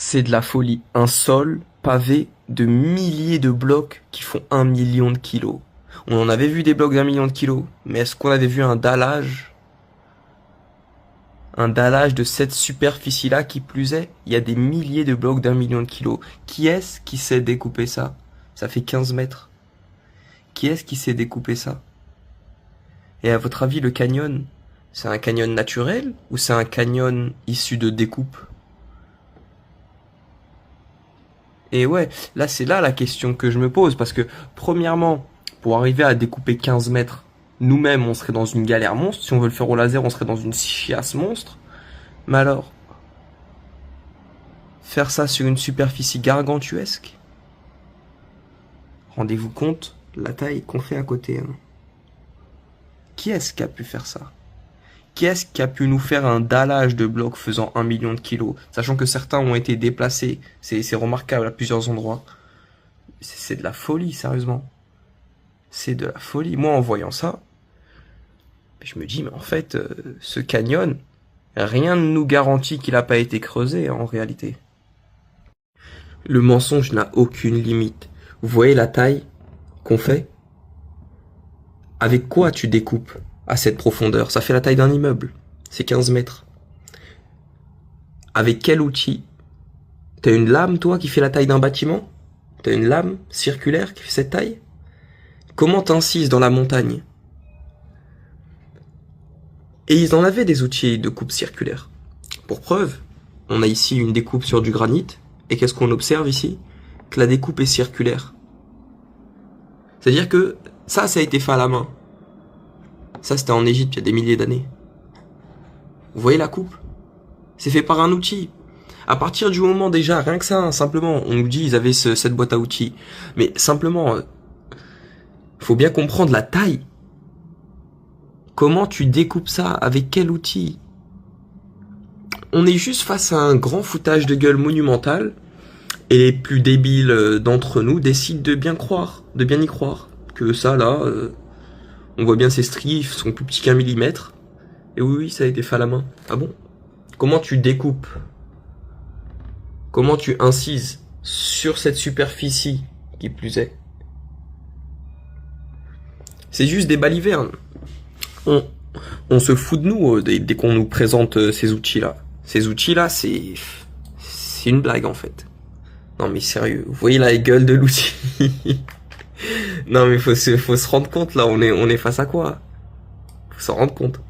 C'est de la folie. Un sol pavé de milliers de blocs qui font 1 million de kilos. On en avait vu des blocs d'1 million de kilos, mais est-ce qu'on avait vu un dallage? Un dallage de cette superficie-là qui plus est? Il y a des milliers de blocs d'1 million de kilos. Qui est-ce qui sait découper ça? Ça fait 15 mètres. Qui est-ce qui sait découper ça? Et à votre avis, le canyon, c'est un canyon naturel ou c'est un canyon issu de découpe? Et ouais, là c'est là la question que je me pose, parce que premièrement, pour arriver à découper 15 mètres, nous-mêmes on serait dans une galère monstre. Si on veut le faire au laser, on serait dans une chiasse monstre. Mais alors, faire ça sur une superficie gargantuesque, rendez-vous compte la taille qu'on fait à côté, hein. Qui est-ce qui a pu faire ça? Qui est-ce qui a pu nous faire un dallage de blocs faisant 1 million de kilos, sachant que certains ont été déplacés? C'est remarquable à plusieurs endroits. C'est de la folie, sérieusement. C'est de la folie. Moi, en voyant ça, je me dis, mais en fait, ce canyon, rien ne nous garantit qu'il n'a pas été creusé, en réalité. Le mensonge n'a aucune limite. Vous voyez la taille qu'on fait? Avec quoi tu découpes à cette profondeur? Ça fait la taille d'un immeuble. C'est 15 mètres. Avec quel outil? T'as une lame, toi, qui fait la taille d'un bâtiment? T'as une lame circulaire qui fait cette taille? Comment t'incises dans la montagne? Et ils en avaient des outils de coupe circulaire. Pour preuve, on a ici une découpe sur du granit, et qu'est-ce qu'on observe ici? Que la découpe est circulaire. C'est-à-dire que ça a été fait à la main. Ça, c'était en Égypte, il y a des milliers d'années. Vous voyez la coupe? C'est fait par un outil. À partir du moment déjà, rien que ça, hein, simplement, on nous dit ils avaient cette boîte à outils. Mais simplement, faut bien comprendre la taille. Comment tu découpes ça? Avec quel outil? On est juste face à un grand foutage de gueule monumental, et les plus débiles d'entre nous décident de bien croire, de bien y croire. Que ça, là, on voit bien ces stries sont plus petits qu'1 millimètre. Et oui, ça a été fait à la main. Ah bon? Comment tu découpes? Comment tu incises sur cette superficie, qui plus est? C'est juste des balivernes. On se fout de nous dès qu'on nous présente ces outils-là. Ces outils-là, c'est une blague en fait. Non mais sérieux, vous voyez la gueule de l'outil? Non mais faut se rendre compte là, on est face à quoi? Faut s'en rendre compte.